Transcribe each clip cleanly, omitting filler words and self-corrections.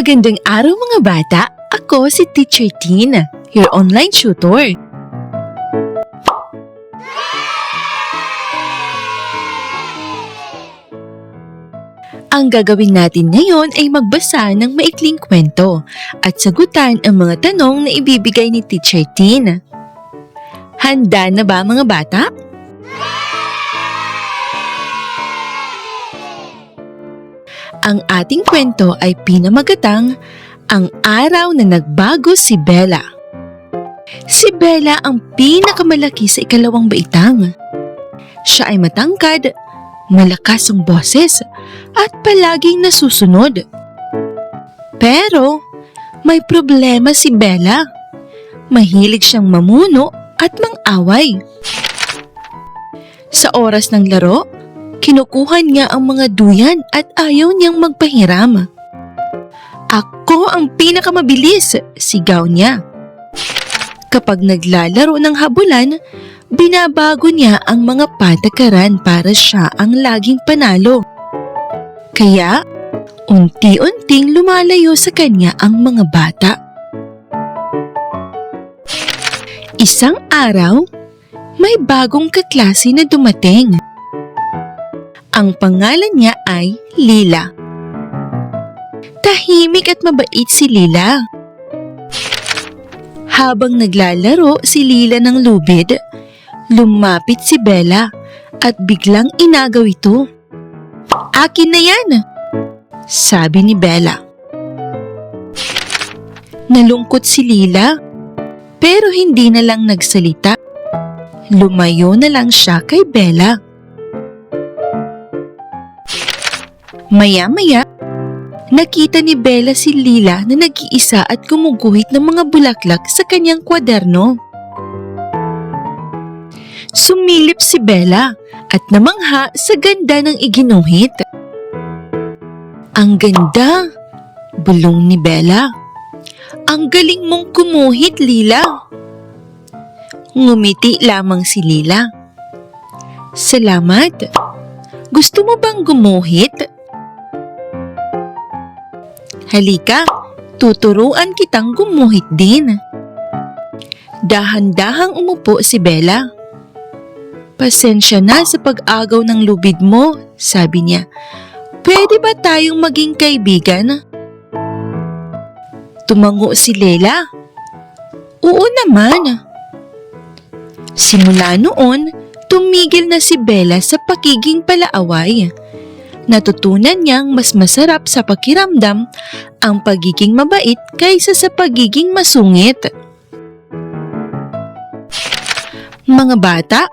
Magandang araw mga bata! Ako si Teacher Tina, your online tutor. Ang gagawin natin ngayon ay magbasa ng maikling kwento at sagutan ang mga tanong na ibibigay ni Teacher Tina. Handa na ba mga bata? Ang ating kwento ay pinamagatang Ang Araw na Nagbago si Bella. Si Bella ang pinakamalaki sa ikalawang baitang. Siya ay matangkad, malakas ang boses at palaging nasusunod. Pero may problema si Bella. Mahilig siyang mamuno at mang-away. Sa oras ng laro, kinukuha niya ang mga duyan at ayaw niyang magpahiram. Ako ang pinakamabilis, sigaw niya. Kapag naglalaro ng habulan, binabago niya ang mga patakaran para siya ang laging panalo. Kaya, unti-unting lumalayo sa kanya ang mga bata. Isang araw, may bagong kaklase na dumating. Ang pangalan niya ay Lila. Tahimik at mabait si Lila. Habang naglalaro si Lila ng lubid, lumapit si Bella at biglang inagaw ito. "Akin na yan!" sabi ni Bella. Nalungkot si Lila, pero hindi na lang nagsalita. Lumayo na lang siya kay Bella. Maya-maya, nakita ni Bella si Lila na nag-iisa at gumuguhit ng mga bulaklak sa kanyang kwaderno. Sumilip si Bella at namangha sa ganda ng iginuhit. "Ang ganda!" bulong ni Bella. "Ang galing mong gumuhit, Lila!" Ngumiti lamang si Lila. "Salamat! Gusto mo bang gumuhit? Halika, tuturuan kitang gumuhit din." Dahan-dahang umupo si Bella. "Pasensya na sa pag-agaw ng lubid mo," sabi niya. "Pwede ba tayong maging kaibigan?" Tumango si Lela. "Oo naman." Simula noon, tumigil na si Bella sa pagiging palaaway. Natutunan niyang mas masarap sa pakiramdam ang pagiging mabait kaysa sa pagiging masungit. Mga bata,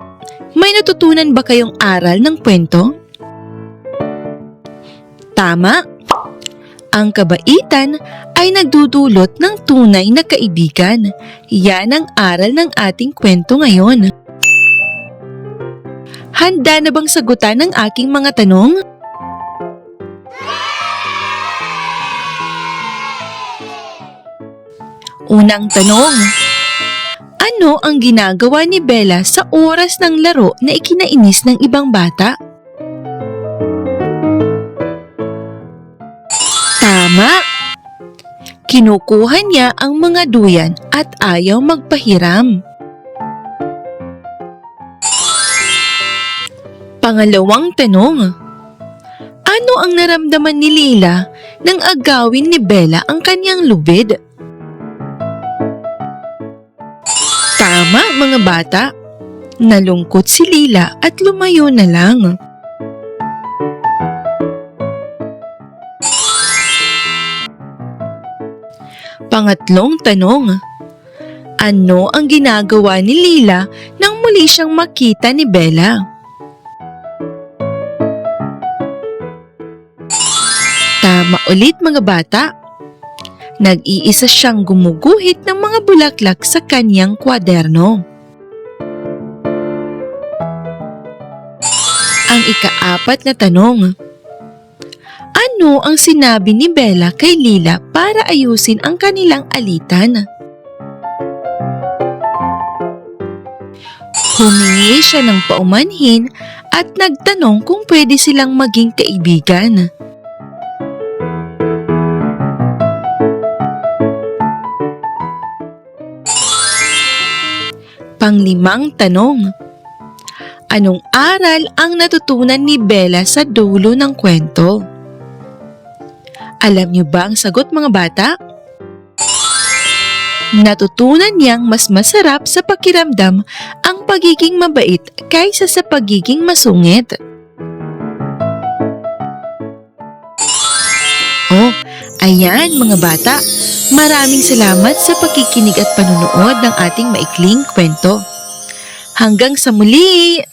may natutunan ba kayong aral ng kwento? Tama! Ang kabaitan ay nagdudulot ng tunay na kaibigan. Yan ang aral ng ating kwento ngayon. Handa na bang sagutan ang aking mga tanong? Unang tanong. Ano ang ginagawa ni Bella sa oras ng laro na ikinainis ng ibang bata? Tama! Kinukuha niya ang mga duyan at ayaw magpahiram. Pangalawang tanong. Ano ang naramdaman ni Lila nang agawin ni Bella ang kanyang lubid? Tama mga bata, nalungkot si Lila at lumayo na lang. Pangatlong tanong. Ano ang ginagawa ni Lila nang muli siyang makita ni Bella? Tama ulit mga bata. Nag-iisa siyang gumuguhit ng mga bulaklak sa kanyang kwaderno. Ang ika-4 na tanong. Ano ang sinabi ni Bella kay Lila para ayusin ang kanilang alitan? Humingi siya ng paumanhin at nagtanong kung pwede silang maging kaibigan. Panglimang tanong. Anong aral ang natutunan ni Bella sa dulo ng kwento? Alam niyo ba ang sagot, mga bata? Natutunan niyang mas masarap sa pakiramdam ang pagiging mabait kaysa sa pagiging masungit. Oh, ayan mga bata. Maraming salamat sa pakikinig at panunood ng ating maikling kwento. Hanggang sa muli!